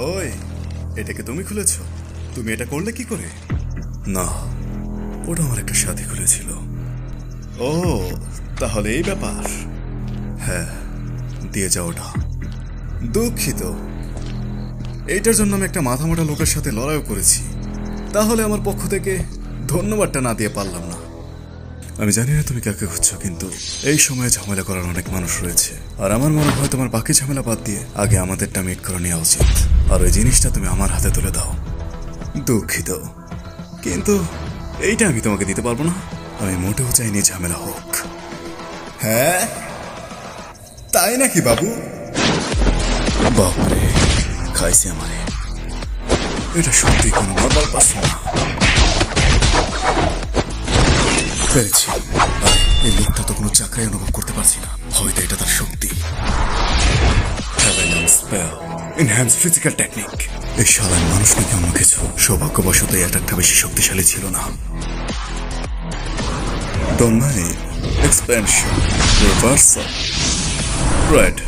ওই, এটাকে তুমি খুলেছো? তুমি এটা করলে কি করে? না, ওটা আমার একটা সাথী খুলেছিল। ও, তাহলে এই ব্যাপার। হ্যাঁ, দিয়ে যাও ওটা। দুঃখিত, এইটার জন্য আমি একটা মাথামোটা লোকের সাথে লড়াইও করেছি। তাহলে আমার পক্ষ থেকে ধন্যবাদটা না দিয়ে পারলাম না। আমি জানি না তুমি কাকে খুঁজছো, কিন্তু এই সময়ে ঝামেলা করার অনেক মানুষ রয়েছে। আর আমার মনে হয় তোমার বাকি ঝামেলা বাদ দিয়ে আগে আমাদেরটা মিট করে নেওয়া উচিত। আর ওই জিনিসটা তুমি আমার হাতে তুলে দাও। দুঃখিত, কিন্তু এইটা আমি তোমাকে দিতে পারবো না। আমি মোটেও চাইনি ঝামেলা হোক। হ্যাঁ, তাই নাকি বাবু? বাপরে, খাইছে আমারে। এটা সত্যি কোনো নর্মাল পার্সন না। পেরেছি। এই লোকটা তো কোনো চাকরাই অনুভব করতে পারছি না। হয়তো এটা তার শক্তি। Enhance physical technique. এই শালার মানুষ নাকি অন্য কিছু। সৌভাগ্যবশত এই অ্যাটাকটা বেশি শক্তিশালী ছিল না। Domain expansion reversal right.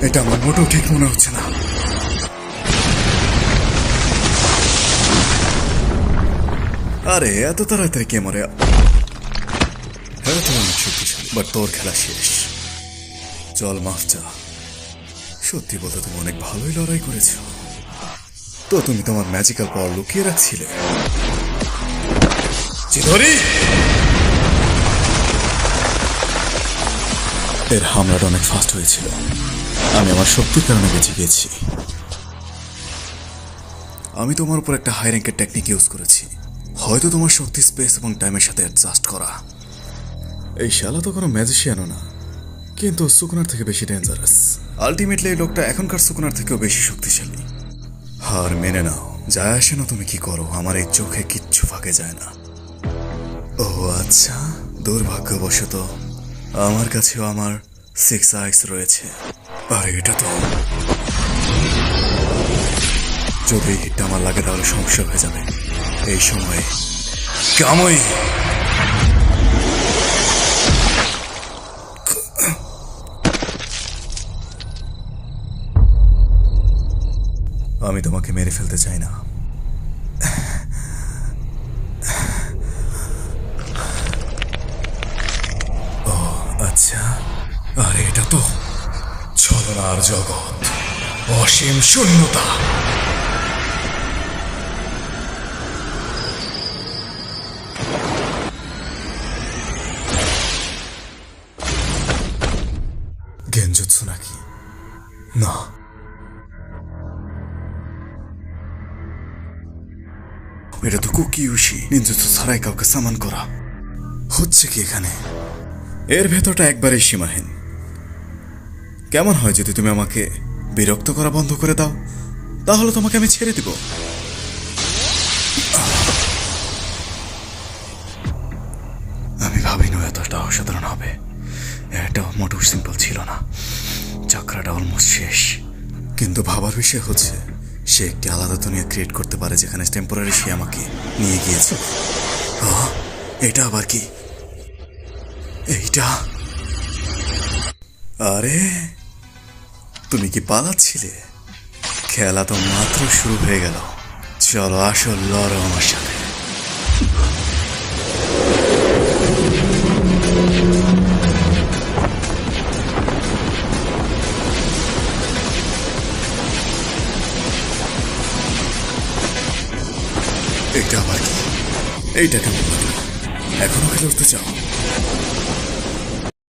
এটা আমার মোটেও ঠিক মনে হচ্ছে না। আরে এত তাড়াতাড়ি কে মরে? হ্যাঁ, তো অনেক শক্তিশালী, বাট তোর খেলা শেষ। চল মাফ চা। সত্যি বলতে তুমি অনেক ভালোই লড়াই করেছ। তো তুমি তোমার ম্যাজিক্যাল পাওয়ার লুকিয়ে রাখছিলে। চিধরি, এর হামলাটা অনেক ফাস্ট হয়েছিল। আমি আমার শক্তির কারণে বেঁচে গিয়েছি। আমি তোমার উপর একটা হাই র্যাঙ্কের টেকনিক ইউজ করেছি। হয়তো তোমার শক্তি স্পেস এবং টাইমের সাথে অ্যাডজাস্ট করা। এই শালা তো কোনো ম্যাজিশিয়ানও না, কিন্তু সুকুনার থেকে বেশি ডেঞ্জারাস। আলটিমেটলি এই লোকটা এখনকার সুকুনার থেকেও বেশি শক্তিশালী। হার মেনে নাও, যায় আসে না তুমি কি করো, আমার এই চোখে কিচ্ছু ফাঁকে যায় না। ও আচ্ছা, দুর্ভাগ্যবশত আমার কাছেও আমার 6 আইস রয়েছে। আর এটা তো, যদি এই হিটটা আমার লাগে তাহলে সমস্যা হয়ে যাবে। এই সময়ে কামই আমি তোমাকে মেরে ফেলতে চাই না। ও আচ্ছা, আর এটা তো ছলনার জগৎ, অসীম শূন্যতা। গেনজুৎসু নাকি? না, এটা তো কুকিউশি নিনজুৎসু ছাড়াই কাউকে সামান করা। হচ্ছে কি এখানে? এর ভেতরটা একবারেই সীমাহীন। কেমন হয় যদি তুমি আমাকে বিরক্ত করা বন্ধ করে দাও? তাহলে তোমাকে আমি ছেড়ে দিব। আমি ভাবিনি এতটা অসাধারণ হবে। এটা মোটেও সিম্পল ছিল না। চাকরাটা অলমোস্ট শেষ। কিন্তু ভাবার বিষয় হচ্ছে, সে একটি আলাদা দুনিয়া ক্রিয়েট করতে পারে যেখানে টেম্পোরারি সে আমাকে নিয়ে গিয়েছে। এটা আবার কি? এইটা, আরে তুমি কি পালাচ্ছিলে? খেলা তো মাত্র শুরু হয়ে গেল। চলো আসল লড়ো আমার সাথে। এইটা আবার কি? এইটা কেমন লাগলো? এখনো খেলে উঠতে চাও?